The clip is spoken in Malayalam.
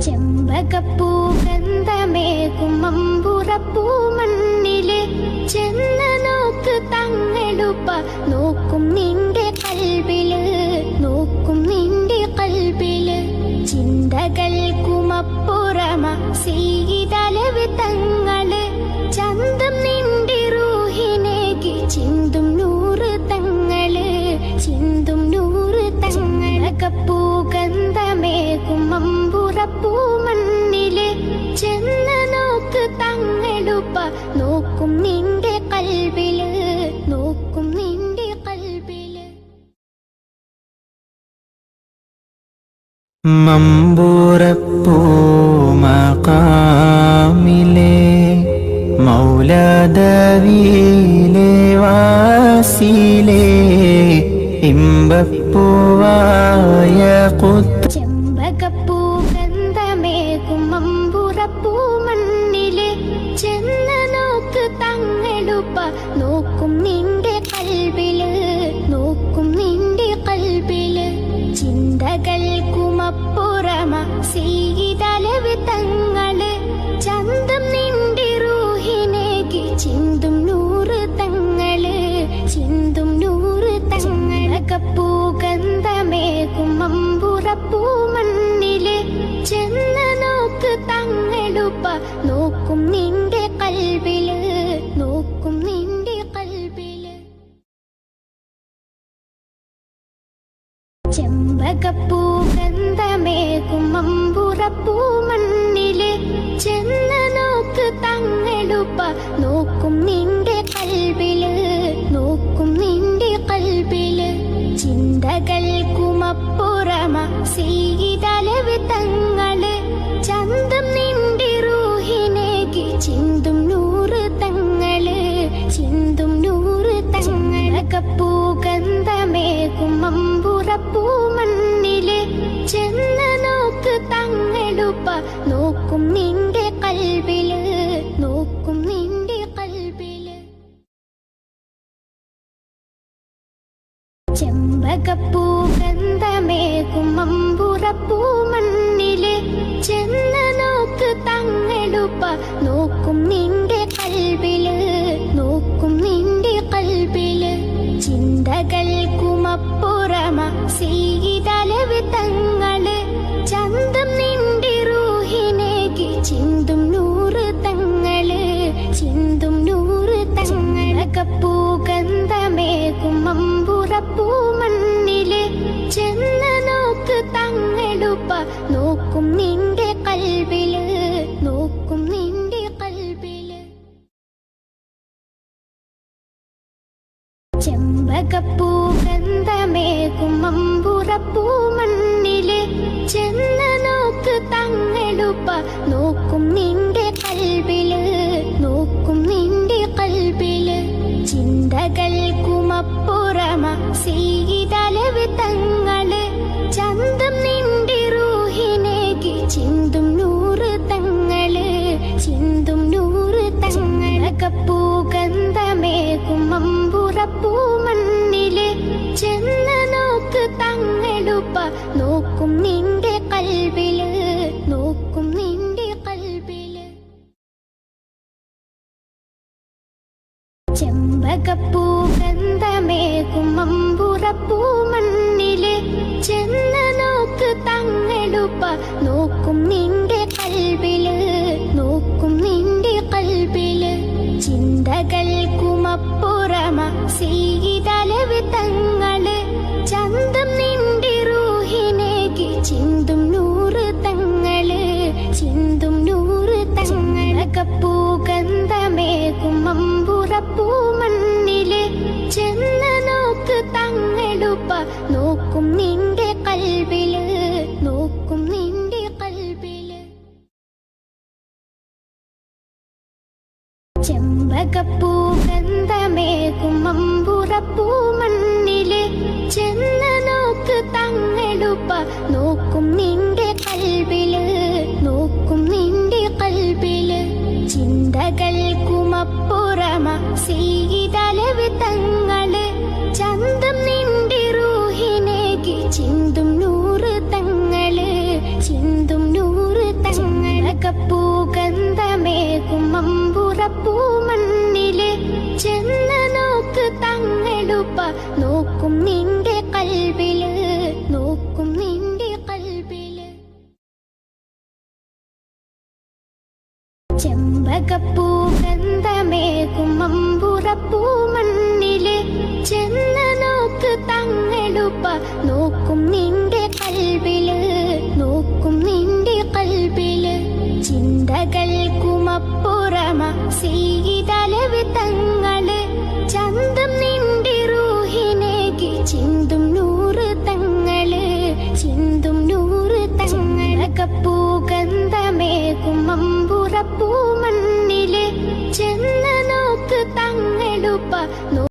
ചെമ്പകപ്പൂ ഗന്ധമേകും അമ്പുറപ്പൂ മണ്ണിലെ ചെന്ന നോക്ക് തങ്ങളൂപ്പ നോക്കും നിന്റെ കൽബില്, നോക്കും നിന്റെ കൽബില്. ചിന്തകൾക്കുമപ്പുറമ സീതലവ് തങ്ങള് ചന്തം നിന്റെ റൂഹിനേകി ചിന്തും നൂറ് തങ്ങള്, ചിന്തും നൂറ് തങ്ങളകപ്പൂ ഗന്ധമേകും അമ്പുറപ്പൂ മണ്ണിലെ ചെന്ന നോക്ക് തങ്ങളുപ്പ നോക്കും നിന്റെ കൽബില്, നോക്കും നിന്റെ കൽബില്. മമ്പുറപ്പൂ മഖാമിലെ മൗലദവിയിലെ വാസിലെ ഇമ്പപ്പൂവായ കുത്ത്. ചെമ്പകപ്പൂ ഗന്ധമേകും അമ്പുറപ്പൂ മണ്ണിലെ ചെന്ന നോക്ക് തങ്ങളുപ്പ നോക്കും നിന്റെ കൽബില്, നോക്കും നിന്റെ കൽബില്. ചിന്തകൾക്കുമപ്പുറമ സീതലവ് തങ്ങള് ചന്തം നിന്റെ റൂഹിനേകി ചിന്തും നൂറ് തങ്ങള്, ചിന്തും നൂറ് തങ്ങളകപ്പൂ ഗന്ധമേകും അമ്പുറപ്പൂ മണ്ണിലെ ചെന്ന നോക്ക് തങ്ങളുപ്പ നോക്കും നിന്റെ കൽബില്, നോക്കും നിന്റെ കൽബില്. ചെമ്പകപ്പൂ ഗന്ധമേകും അമ്പുറപ്പൂ മണ്ണിലെ ചെന്ന നോക്ക് തങ്ങളുപ്പ നോക്കും നിന്റെ കൽബില്, നോക്കും നിന്റെ കൽബില്. ചിന്തകൾക്കുമപ്പുറമ സീതലവ് തങ്ങള് ചന്തം നിന്റെ റൂഹിനേകി ചിന്തും നൂറ് തങ്ങള്, ചിന്തും നൂറ് തങ്ങളകപ്പൂ ഗന്ധമേകും അമ്പുറപ്പൂ മണ്ണിലെ ചെന്ന നോക്ക് തങ്ങളുപ്പ നോക്കും നിന്റെ കൽബില്, നോക്കും നിന്റെ കൽബില്. ചെമ്പകപ്പൂ ഗന്ധമേകും അമ്പുറപ്പൂ മണ്ണിലെ ചെന്ന നോക്ക് തങ്ങളുപ്പ നോക്കും നിന്റെ കൽബില്, നോക്കും നിന്റെ കൽബില്. ചിന്തകൾക്കുമപ്പുറമ സീതലവ് തങ്ങള് ചന്തം നിന്റെ റൂഹിനേകി ചിന്തും നൂറ് തങ്ങള്, ചിന്തും നൂറ് തങ്ങളകപ്പൂ ഗന്ധമേകും അമ്പുറപ്പൂ മണ്ണിലെ ചെന്ന നോക്ക് തങ്ങളുപ്പ നോക്കും നിന്റെ കൽബില്, നോക്കും നിന്റെ കൽബില്. ചെമ്പകപ്പൂ ഗന്ധമേകും അമ്പുറപ്പൂ മണ്ണിലെ ചെന്ന നോക്ക് തങ്ങളുപ്പ നോക്കും നിന്റെ കൽബില്, നോക്കും നിന്റെ കൽബില്. ചിന്തകൾക്കുമപ്പുറമ സീതലവ് തങ്ങള് ചന്തം നിന്റെ റൂഹിനേകി ചിന്തും നൂറ് തങ്ങള്, ചിന്തും നൂറ് തങ്ങളകപ്പൂ ഗന്ധമേകും അമ്പുറപ്പൂ മണ്ണിലെ ചെന്ന നോക്ക് തങ്ങളുപ്പ നോക്കും നിന്റെ കൽബില്, നോക്കും നിന്റെ കൽബില്. ചെമ്പകപ്പൂ ഗന്ധമേകും അമ്പുറപ്പൂ മണ്ണിലെ ചെന്ന നോക്ക് തങ്ങളുപ്പ നോക്കും നിന്റെ കൽബില്, നോക്കും നിന്റെ കൽബില്. ചിന്തകൾക്കുമപ്പുറമ സീതലവ് തങ്ങള് ചന്തം നിന്റെ റൂഹിനേകി ചിന്തും നൂറ് തങ്ങള്, ചിന്തും നൂറ് തങ്ങളകപ്പൂ ഗന്ധമേകും അമ്പുറപ്പൂ മണ്ണിലെ ചെന്ന നോക്ക് തങ്ങളുപ്പ നോക്കും നിന്റെ കൽബില്, നോക്കും നിന്റെ കൽബില്. ചെമ്പകപ്പൂ ഗന്ധമേകും അമ്പുറപ്പൂ മണ്ണിലെ ചെന്ന നോക്ക് തങ്ങളുപ്പ നോക്കും നിന്റെ കൽബില്, നോക്കും നിന്റെ കൽബില്. ചിന്തകൾക്കുമപ്പുറമ സീതലവ് തങ്ങള് ചന്തം നിന്റെ റൂഹിനേകി ചിന്തും നൂറ് തങ്ങള്, ചിന്തും നൂറ് മമ്പുറപ്പൂ മണ്ണില് ചെന്ന് നോക്ക് തങ്ങളുപ്പ നോക്കും നിന്റെ കൽബില് നോക്കും നിന്റെ കൽബില് ചെമ്പകപ്പൂ ഗന്ധമേകും മമ്പുറപ്പൂ മണ്ണില് ചെന്ന് നോക്ക് തങ്ങളുപ്പ നോക്കും നിന്റെ കൽബില് നോക്കും നിന്റെ കൽബില് ചിന്തകൾക്കുമപ്പുറമ സീതലവ് തങ്ങള് ചന്തം നിന്റെ റൂഹിനേക്ക് ചിന്തും നൂറ് തങ്ങള് ചിന്തും നൂറ് തങ്ങളകപ്പൂ ഗന്ധമേകും മമ്പുറപ്പൂ